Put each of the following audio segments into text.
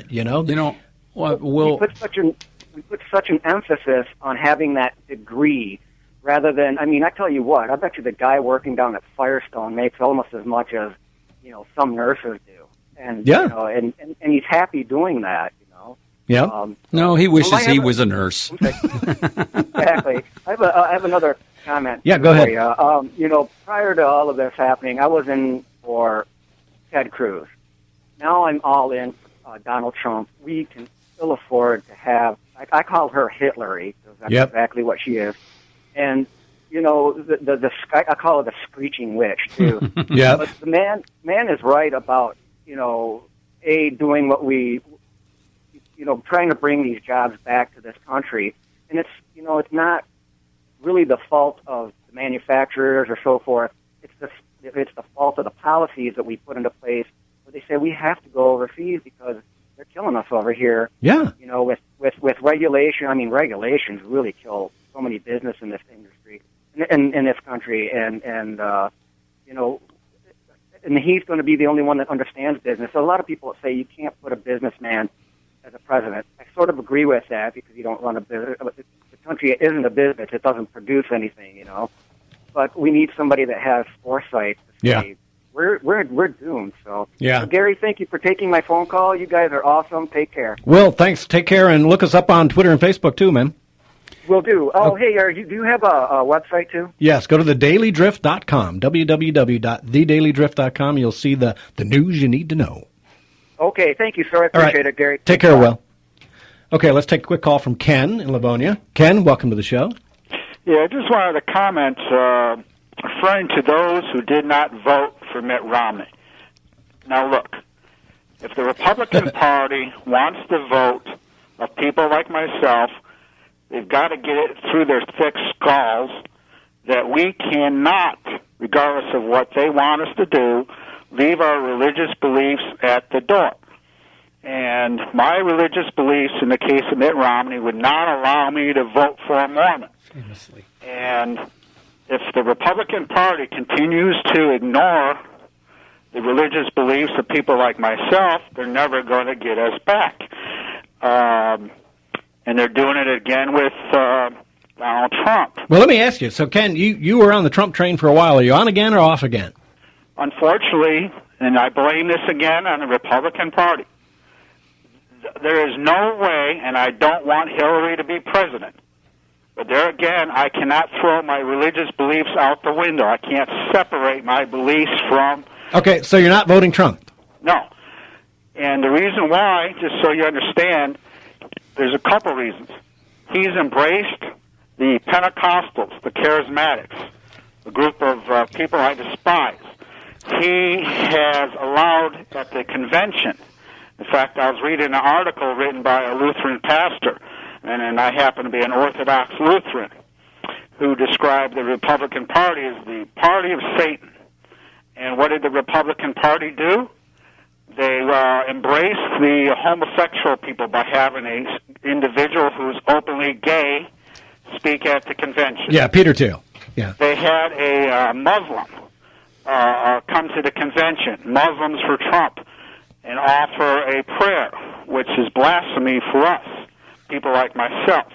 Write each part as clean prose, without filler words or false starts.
You know, we put such an emphasis on having that degree rather than. I mean, I tell you what, I bet you the guy working down at Firestone makes almost as much as some nurses do, and and he's happy doing that. Yeah. No, he wishes he was a nurse. Exactly. I have another comment. Yeah, go ahead. Prior to all of this happening, I was in for Ted Cruz. Now I'm all in Donald Trump. We can still afford to have. I call her Hitlery because that's exactly what she is. And the I call her the screeching witch too. Yeah. But the man is right about doing what we. Trying to bring these jobs back to this country. And it's not really the fault of the manufacturers or so forth. It's the fault of the policies that we put into place where they say we have to go overseas because they're killing us over here. Yeah. With regulation. I mean, regulations really kill so many business in this industry, in this country. And he's going to be the only one that understands business. So a lot of people say you can't put a businessman as a president. I sort of agree with that because you don't run a business. The country isn't a business. It doesn't produce anything, But we need somebody that has foresight to say, we're doomed. So, Gary, thank you for taking my phone call. You guys are awesome. Take care. Will, thanks. Take care, and look us up on Twitter and Facebook, too, man. Will do. Oh, hey, do you have a website, too? Yes, go to thedailydrift.com, www.thedailydrift.com. You'll see the news you need to know. Okay, thank you, sir. I appreciate it, Gary. Take care, Will. Okay, let's take a quick call from Ken in Livonia. Ken, welcome to the show. Yeah, I just wanted to comment referring to those who did not vote for Mitt Romney. Now, look, if the Republican Party wants the vote of people like myself, they've got to get it through their thick skulls that we cannot, regardless of what they want us to do, leave our religious beliefs at the door. And my religious beliefs, in the case of Mitt Romney, would not allow me to vote for a Mormon. Famously. And if the Republican Party continues to ignore the religious beliefs of people like myself, they're never going to get us back. And they're doing it again with Donald Trump. Well, let me ask you. So, Ken, you were on the Trump train for a while. Are you on again or off again? Unfortunately, and I blame this again on the Republican Party, there is no way, and I don't want Hillary to be president, but there again, I cannot throw my religious beliefs out the window. I can't separate my beliefs from... Okay, so you're not voting Trump? No. And the reason why, just so you understand, there's a couple reasons. He's embraced the Pentecostals, the Charismatics, a group of people I despise. He has allowed at the convention, in fact, I was reading an article written by a Lutheran pastor, and I happen to be an Orthodox Lutheran, who described the Republican Party as the party of Satan. And what did the Republican Party do? They embraced the homosexual people by having an individual who's openly gay speak at the convention. Yeah, Peter Thiel. Yeah. They had a Muslim come to the convention, Muslims for Trump, and offer a prayer, which is blasphemy for us, people like myself.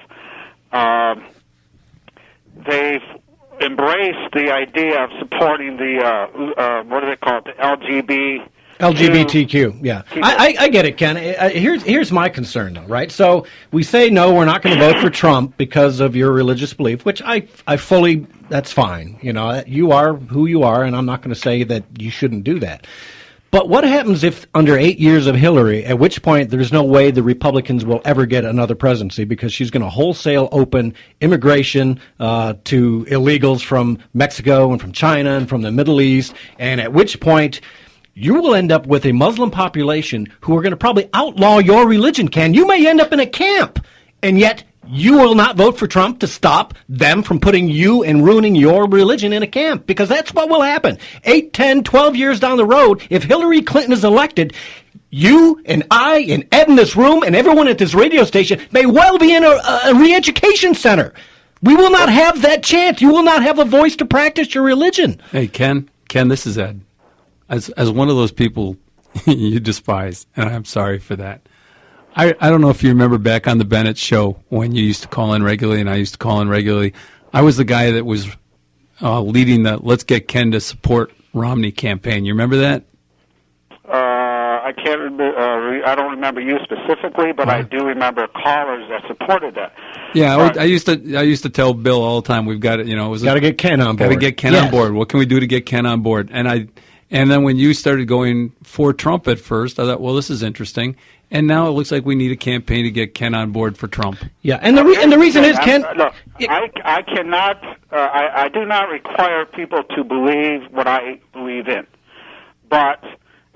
They've embraced the idea of supporting the, what do they call it, the LGBTQ, yeah. I get it, Ken. Here's my concern, though, right? So we say, no, we're not going to vote for Trump because of your religious belief, which I fully, that's fine. You know, you are who you are, and I'm not going to say that you shouldn't do that. But what happens if under 8 years of Hillary, at which point there's no way the Republicans will ever get another presidency because she's going to wholesale open immigration to illegals from Mexico and from China and from the Middle East, and at which point you will end up with a Muslim population who are going to probably outlaw your religion, Ken. You may end up in a camp, and yet you will not vote for Trump to stop them from putting you and ruining your religion in a camp, because that's what will happen. 8, 10, 12 years down the road, if Hillary Clinton is elected, you and I and Ed in this room and everyone at this radio station may well be in a re-education center. We will not have that chance. You will not have a voice to practice your religion. Hey, Ken, this is Ed. As one of those people you despise, and I'm sorry for that, I don't know if you remember back on the Bennett show when you used to call in regularly and I used to call in regularly. I was the guy that was leading the Let's Get Ken to Support Romney campaign. You remember that? I can't remember. I don't remember you specifically, but I do remember callers that supported that. Yeah, I used to tell Bill all the time, we've got to, it was got to get Ken on board. Got to get Ken on board. What can we do to get Ken on board? And then when you started going for Trump at first, I thought, well, this is interesting. And now it looks like we need a campaign to get Ken on board for Trump. Yeah, and the reason is, Ken. Look, I cannot. I do not require people to believe what I believe in, but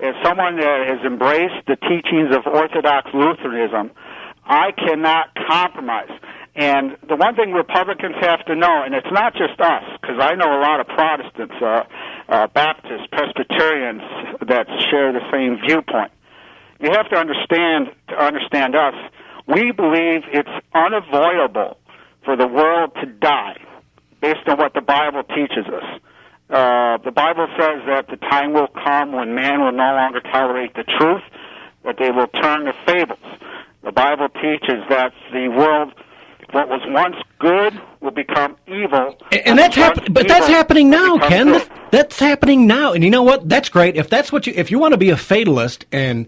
as someone that has embraced the teachings of Orthodox Lutheranism, I cannot compromise. And the one thing Republicans have to know, and it's not just us, because I know a lot of Protestants, Baptists, Presbyterians that share the same viewpoint. You have to understand us. We believe it's unavoidable for the world to die based on what the Bible teaches us. The Bible says that the time will come when man will no longer tolerate the truth, that they will turn to fables. The Bible teaches that the world, what was once good, will become evil. And that's happening now, Ken. That's happening now. And you know what? That's great. If you want to be a fatalist and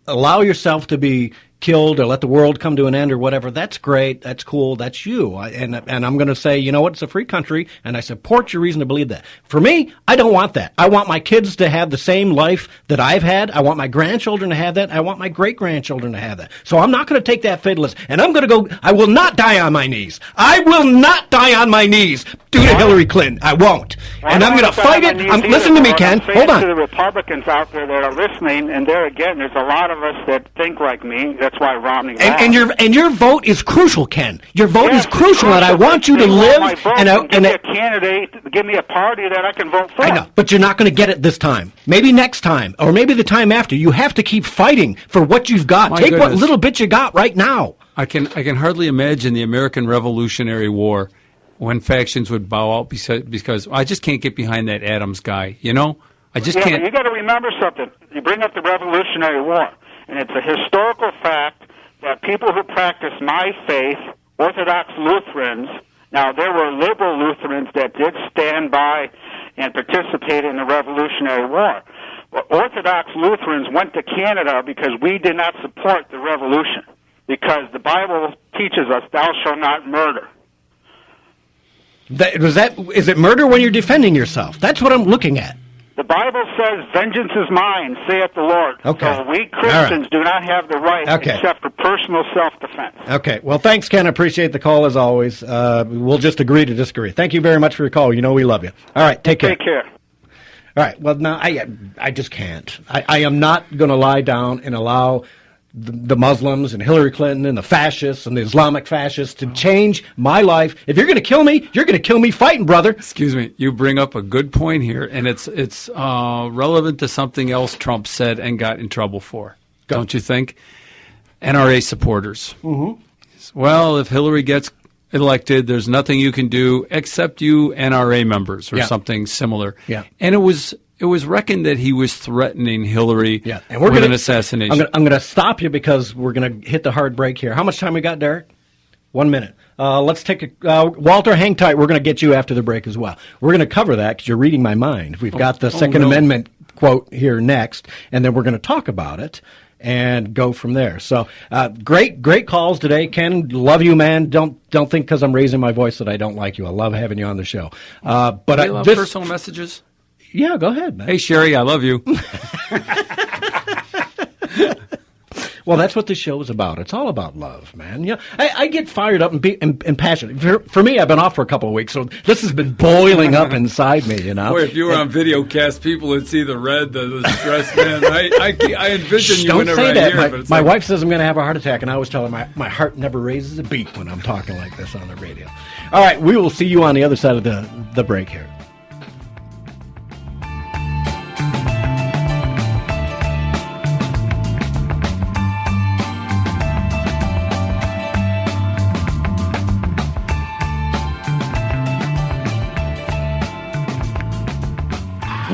allow yourself to be killed or let the world come to an end or whatever, that's great. That's cool. That's you. And I'm going to say, you know what? It's a free country, and I support your reason to believe that. For me, I don't want that. I want my kids to have the same life that I've had. I want my grandchildren to have that. I want my great-grandchildren to have that. So I'm not going to take that fatalist, and I will not die on my knees. I will not die on my knees due to Hillary Clinton. I won't. And I'm going to fight it. Listen to me, Ken. Hold on. To the Republicans out there that are listening, and there again, there's a lot of us that think like me. That's why Romney lost. And your vote is crucial, Ken. Your vote is crucial, and I want you to live. Give me a candidate, give me a party that I can vote for. I know, but you're not going to get it this time. Maybe next time, or maybe the time after. You have to keep fighting for what you've got. Take what little bit you got right now. I can hardly imagine the American Revolutionary War when factions would bow out because I just can't get behind that Adams guy. I just can't. You got to remember something. You bring up the Revolutionary War, and it's a historical fact that people who practice my faith, Orthodox Lutherans, now there were liberal Lutherans that did stand by and participate in the Revolutionary War. But Orthodox Lutherans went to Canada because we did not support the revolution, because the Bible teaches us, thou shalt not murder. Is it murder when you're defending yourself? That's what I'm looking at. The Bible says, vengeance is mine, saith the Lord. Okay. So we Christians do not have the right except for personal self-defense. Okay. Well, thanks, Ken. I appreciate the call as always. We'll just agree to disagree. Thank you very much for your call. You know we love you. All right. Take care. Take care. All right. Well, no, I just can't. I am not going to lie down and allow the Muslims and Hillary Clinton and the fascists and the Islamic fascists to change my life. If you're going to kill me, you're going to kill me fighting, brother. Excuse me. You bring up a good point here, and it's relevant to something else Trump said and got in trouble for. Don't you think? NRA supporters. Mm-hmm. Well, if Hillary gets elected, there's nothing you can do except you NRA members or something similar. Yeah. And it was reckoned that he was threatening Hillary with an assassination. I'm going to stop you because we're going to hit the hard break here. How much time we got, Derek? 1 minute. Let's take Walter, hang tight. We're going to get you after the break as well. We're going to cover that because you're reading my mind. We've got the Second Amendment quote here next, and then we're going to talk about it and go from there. So great calls today. Ken, love you, man. Don't think because I'm raising my voice that I don't like you. I love having you on the show. But I love personal messages. Yeah, go ahead, man. Hey, Sherry, I love you. Well, that's what this show is about. It's all about love, man. Yeah, I get fired up and passionate. For me, I've been off for a couple of weeks, so this has been boiling up inside me, Boy, if you were on video cast, people would see the red, the stress, man. I envision you whenever I hear it. My wife says I'm going to have a heart attack, and I always tell her my heart never raises a beat when I'm talking like this on the radio. All right, we will see you on the other side of the break here.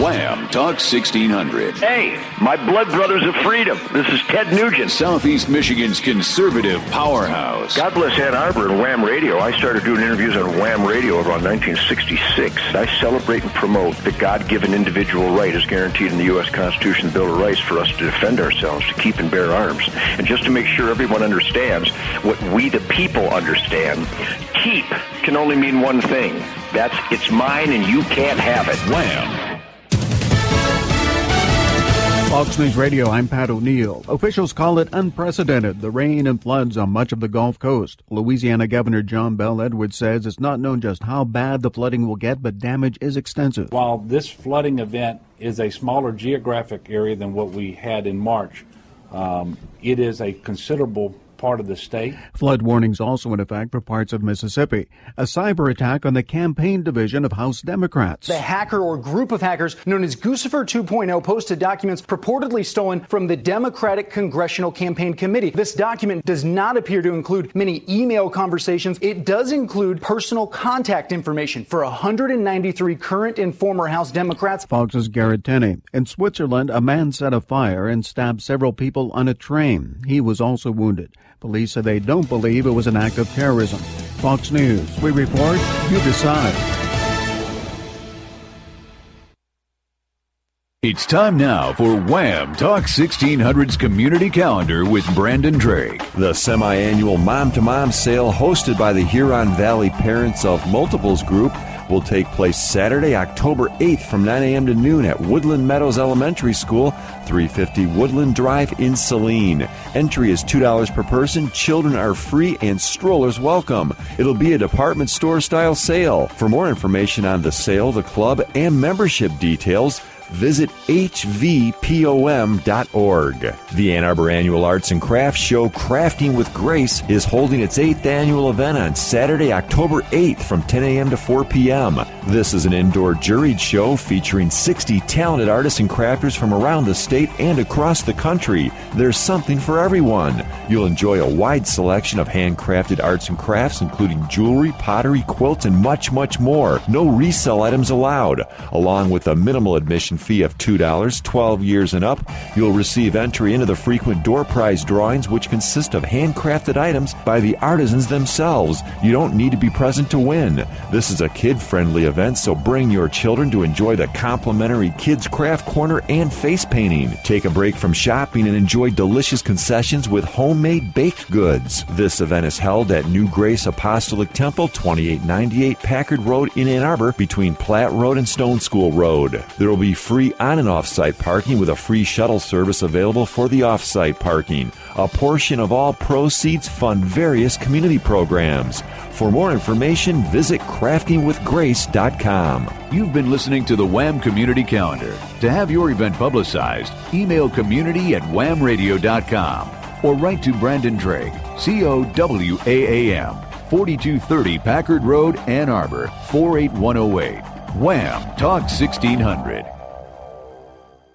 Wham! Talk 1600. Hey, my blood brothers of freedom. This is Ted Nugent. Southeast Michigan's conservative powerhouse. God bless Ann Arbor and Wham Radio. I started doing interviews on Wham Radio around 1966. I celebrate and promote the God-given individual right as guaranteed in the U.S. Constitution and Bill of Rights for us to defend ourselves, to keep and bear arms. And just to make sure everyone understands what we the people understand, keep can only mean one thing. That's it's mine and you can't have it. Wham! Fox News Radio, I'm Pat O'Neill. Officials call it unprecedented, the rain and floods on much of the Gulf Coast. Louisiana Governor John Bel Edwards says it's not known just how bad the flooding will get, but damage is extensive. While this flooding event is a smaller geographic area than what we had in March, it is a considerable part of the state. Flood warnings also in effect for parts of Mississippi. A cyber attack on the campaign division of House Democrats. The hacker or group of hackers known as Guccifer 2.0 posted documents purportedly stolen from the Democratic Congressional Campaign Committee. This document does not appear to include many email conversations. It does include personal contact information for 193 current and former House Democrats. Fox's Garrett Tenney. In Switzerland, a man set a fire and stabbed several people on a train. He was also wounded. Police say they don't believe it was an act of terrorism. Fox News. We report, you decide. It's time now for Wham! Talk 1600's Community Calendar with Brandon Drake. The semi-annual Mom-to-Mom sale hosted by the Huron Valley Parents of Multiples Group will take place Saturday, October 8th from 9 a.m. to noon at Woodland Meadows Elementary School, 350 Woodland Drive in Saline. Entry is $2 per person. Children are free and strollers welcome. It'll be a department store style sale. For more information on the sale, the club, and membership details, visit hvpom.org. The Ann Arbor Annual Arts and Crafts Show, Crafting with Grace, is holding its 8th annual event on Saturday, October 8th from 10 a.m. to 4 p.m. This is an indoor juried show featuring 60 talented artists and crafters from around the state and across the country. There's something for everyone. You'll enjoy a wide selection of handcrafted arts and crafts, including jewelry, pottery, quilts, and much, much more. No resale items allowed. Along with a minimal admission fee of $2, 12 years and up, you'll receive entry into the frequent door prize drawings, which consist of handcrafted items by the artisans themselves. You don't need to be present to win. This is a kid-friendly event, so bring your children to enjoy the complimentary Kids Craft Corner and face painting. Take a break from shopping and enjoy delicious concessions with homemade baked goods. This event is held at New Grace Apostolic Temple, 2898 Packard Road in Ann Arbor, between Platt Road and Stone School Road. There will be free on- and off-site parking with a free shuttle service available for the off-site parking. A portion of all proceeds fund various community programs. For more information, visit craftingwithgrace.com. You've been listening to the Wham! Community Calendar. To have your event publicized, email community@whamradio.com or write to Brandon Drake, COWAAM, 4230 Packard Road, Ann Arbor, 48108. Wham! Talk 1600.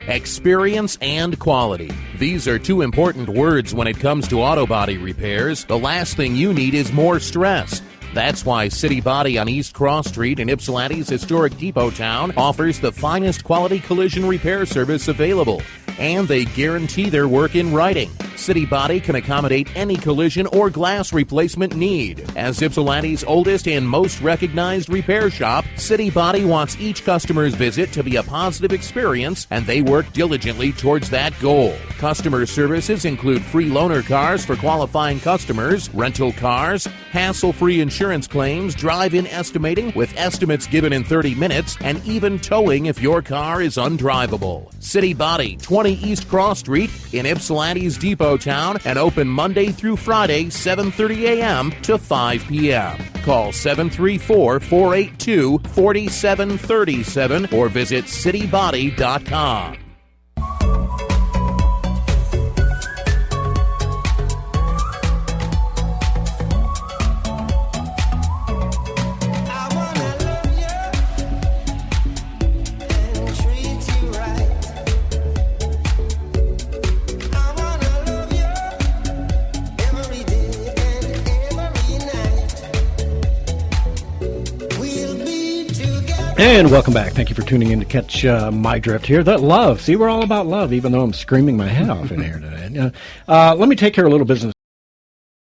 Experience and quality. These are two important words when it comes to auto body repairs. The last thing you need is more stress. That's why City Body on East Cross Street in Ypsilanti's historic Depot Town offers the finest quality collision repair service available. And they guarantee their work in writing. City Body can accommodate any collision or glass replacement need. As Ypsilanti's oldest and most recognized repair shop, City Body wants each customer's visit to be a positive experience, and they work diligently towards that goal. Customer services include free loaner cars for qualifying customers, rental cars, hassle-free insurance claims, drive-in estimating with estimates given in 30 minutes, and even towing if your car is undrivable. City Body, 20 East Cross Street in Ypsilanti's Depot Town, and open Monday through Friday, 7:30 a.m. to 5 p.m. Call 734-482-4737 or visit citybody.com. And welcome back. Thank you for tuning in to catch my drift here. That love. See, we're all about love, even though I'm screaming my head off in here today. Let me take care of a little business.